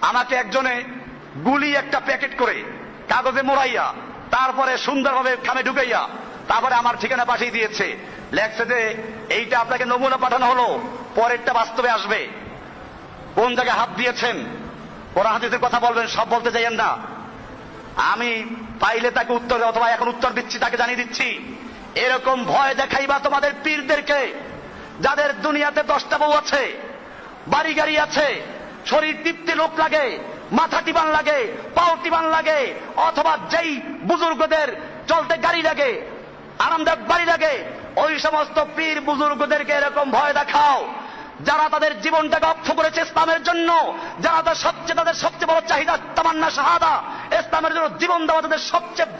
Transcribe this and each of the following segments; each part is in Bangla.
আমাকে একজনে গুলি একটা প্যাকেট করে কাগজে মোড়াইয়া তারপরে সুন্দরভাবে খামে ঢুকাইয়া তারপরে আমার ঠিকানা পাঠিয়ে দিয়েছে। লেখছে যে এইটা আপনাকে নমুনা পাঠানো হলো, পরেরটা বাস্তবে আসবে। কোন জায়গায় হাত দিয়েছেন, কোরআন হাদিসের কথা বলবেন, সব বলতে চাইেন না। আমি পাইলে তাকে উত্তর, অথবা এখন উত্তর দিচ্ছি, তাকে জানিয়ে দিচ্ছি, এরকম ভয় দেখাইবা তোমাদের পীরদেরকে, যাদের দুনিয়াতে 10টা বউ আছে, বাড়ি গাড়ি আছে, শরীর তৃপ্তি লোক লাগে, মাথা টিবান লাগে, পাও টিবান লাগে, অথবা যেই বুজুর্গদের চলতে গাড়ি লাগে, আরামদায়ক বাড়ি লাগে, ওই সমস্ত পীর বুজুর্গদেরকে এরকম ভয় দেখাও যারা তাদের জীবনটাকে অক্ষ করেছে ইসলামের জন্য, যারা তাদের সবচেয়ে বড় চাহিদা তামান্না শাহাদা, ইসলামের জন্য জীবন দেওয়া তাদের সবচেয়ে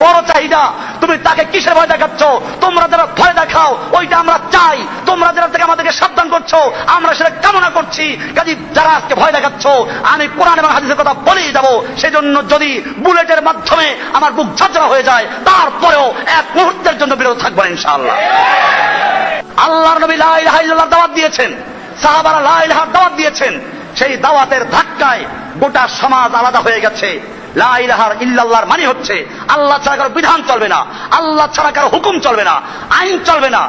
বড় চাহিদা। তুমি তাকে কিসের ভয় দেখাচ্ছ? তোমরা যারা ভয় দেখাও ওইটা আমরা চাই, তোমরা যারা থেকে আমাদেরকে সাবধান করছো আমরা সেটা কামনা করছি। কাজে যারা আজকে ভয় দেখাচ্ছ, আমি কোরআন এবং হাদিসের কথা বলেই যাব। সেজন্য যদি বুলেটের মাধ্যমে আমার বুক ঝাঁঝরা হয়ে যায়, তারপরেও এক মুহূর্তের জন্য বিরত থাকবো ইনশাআল্লাহ। আল্লাহর নবী লা ইলাহা ইল্লাল্লাহর দাওয়াত দিয়েছেন, সাহাবারা লা ইলাহার দাওয়াত দিয়েছেন। সেই দাওয়াতের ধাক্কায় গোটা সমাজ আলাদা হয়ে গেছে। লা ইলাহা ইল্লাল্লাহর মানে হচ্ছে আল্লাহ ছাড়া কারো বিধান চলবে না, আল্লাহ ছাড়া কারো হুকুম চলবে না, আইন চলবে না।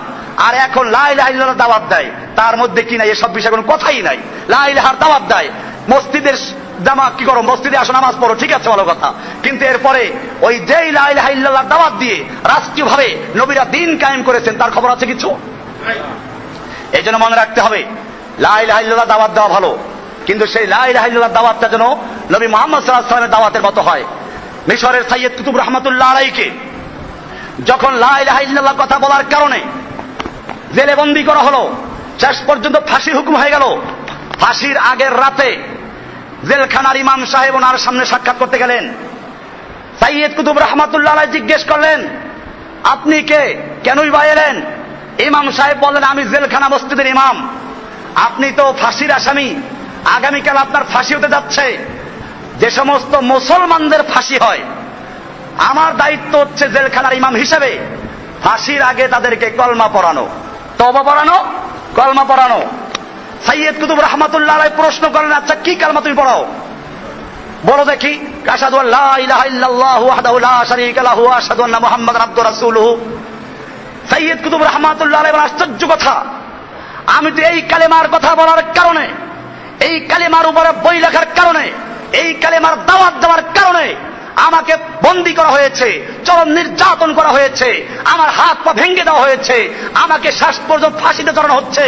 আর এখন লা ইলাহা ইল্লাল্লাহর দাওয়াত দেয়, তার মধ্যে কি নাই, এসব বিষয়ে কোনো কথাই নাই। লা ইলাহার দাওয়াত দেয়, মসজিদের জামা কি করো, মসজিদে আসো নামাজ পড়ো, ঠিক আছে ভালো কথা, কিন্তু এরপরে ওই যেই লা ইলাহা ইল্লাল্লাহর দাওয়াত দিয়ে রাষ্ট্রীয়ভাবে নবীরা দিন কায়েম করেছেন তার খবর আছে কিছু? এই জন্য মনে রাখতে হবে, লা ইলাহা ইল্লাল্লাহ দাওয়াত দেওয়া ভালো, কিন্তু সেই লা ইলাহা ইল্লাল্লাহ দাওয়াতটা যেন নবী মুহাম্মদ সাল্লাল্লাহু আলাইহি ওয়াসাল্লামের দাওয়াতের মতো হয়। মিশরের সাইয়্যিদ কুতুব রাহমাতুল্লাহ আলাইহিকে যখন লা ইলাহা ইল্লাল্লাহ কথা বলার কারণে জেলে বন্দী করা হলো, শেষ পর্যন্ত ফাঁসির হুকুম হয়ে গেল, ফাঁসির আগের রাতে জেলখানার ইমাম সাহেব ওনার সামনে সাক্ষাৎ করতে গেলেন। সাইয়্যিদ কুতুব রাহমাতুল্লাহ আলাইহি জিজ্ঞেস করলেন, আপনি কে, কেনই বা এলেন? ইমাম সাহেব বললেন, আমি জেলখানা মসজিদের ইমাম, আপনি তো ফাঁসির আসামি, আগামীকাল আপনার ফাঁসি হতে যাচ্ছে। যে সমস্ত মুসলমানদের ফাঁসি হয়, আমার দায়িত্ব হচ্ছে জেলখানার ইমাম হিসেবে ফাঁসির আগে তাদেরকে কলমা পড়ানো, তওবা পড়ানো, কলমা পড়ানো। সাইয়্যিদ কুতুব রাহমাতুল্লাহ আলাইহি প্রশ্ন করলেন, আচ্ছা কি কালমা তুমি পড়াও, বলো দেখি। আশহাদু আল্লা ইলাহা ইল্লাল্লাহু ওয়াহদাহু লা শারীকা লাহু ওয়া আশহাদু আন্না মুহাম্মাদান আবদুহু ওয়া রাসূলুহু। সাইয়্যিদ কুতুব রাহমাতুল্লাহ আলাইহি আশ্চর্য কথা, আমি তো এই কালেমার কথা বলার কারণে, এই কালেমার উপরে বই লেখার কারণে, এই কালেমার দাওয়াত দেওয়ার কারণে আমাকে বন্দী করা হয়েছে, চরম নির্যাতন করা হয়েছে, আমার হাত পা ভেঙে দেওয়া হয়েছে, আমাকে শেষ পর্যন্ত ফাঁসিতে চড়ানো হচ্ছে।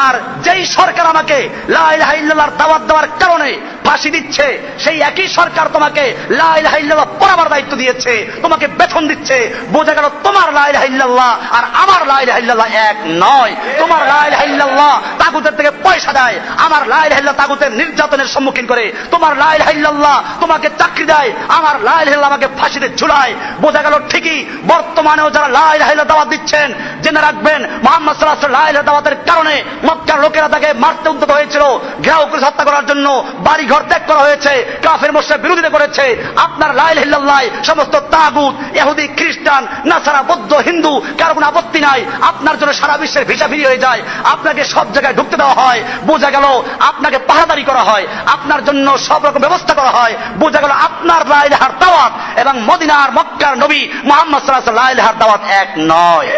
আর যেই সরকার আমাকে লা ইলাহা ইল্লাল্লাহর দাওয়াত দেওয়ার কারণে ফাঁসি দিচ্ছে, সেই একই সরকার তোমাকে লা ইলাহা ইল্লাল্লাহ পড়াবার দায়িত্ব দিয়েছে, তোমাকে বেতন দিচ্ছে। বোঝা গেল তোমার লা ইলাহা ইল্লাল্লাহ আর আমার লা ইলাহা ইল্লাল্লাহ এক নয়। তোমার লা ইলাহা ইল্লাল্লাহ তাগুতের থেকে পয়সা দেয়, আমার লা ইলাহা ইল্লাল্লাহ তাগুতের নির্যাতনের সম্মুখীন করে। তোমার লা ইলাহা ইল্লাল্লাহ তোমাকে চাকরি দেয়, আমার লা ইলাহা ইল্লাল্লাহ আমাকে ফাঁসিতে ঝুলায়। বোঝা গেল ঠিকই বর্তমানেও যারা লা ইলাহা ইল্লাল্লাহ দাওয়াত দিচ্ছেন, জেনে রাখবেন মুহাম্মদ সাল্লাল্লাহু আলাইহি ওয়াসাল্লাম লা ইলাহা দাওয়াতের কারণে মক্কার লোকেরা তাকে মারতে উদ্যত হয়েছিল, ঘেরাও করে হত্যা করার জন্য বাড়ি ঘর ত্যাগ করা হয়েছে, কাফের মুশরিক বিরোধিতা করেছে। আপনার লা ইলাহা ইল্লাল্লাহ সমস্ত তাগুত, ইহুদি, খ্রিস্টান, নাসারা, বৌদ্ধ, হিন্দু কার কোনো আপত্তি নাই, আপনার জন্য সারা বিশ্বের ভিসা ফ্রি হয়ে যায়, আপনাকে সব জায়গায় ঢুকতে দেওয়া হয়। বোঝা গেল আপনাকে পাহারাদারি করা হয়, আপনার জন্য সব রকম ব্যবস্থা করা হয়। বোঝা গেল আপনার লা ইলাহার দাওয়াত এবং মদিনার মক্কার নবী মুহাম্মদ সাল্লাল্লাহু আলাইহি ওয়াসাল্লাম লা ইলাহার দাওয়াত এক নয়।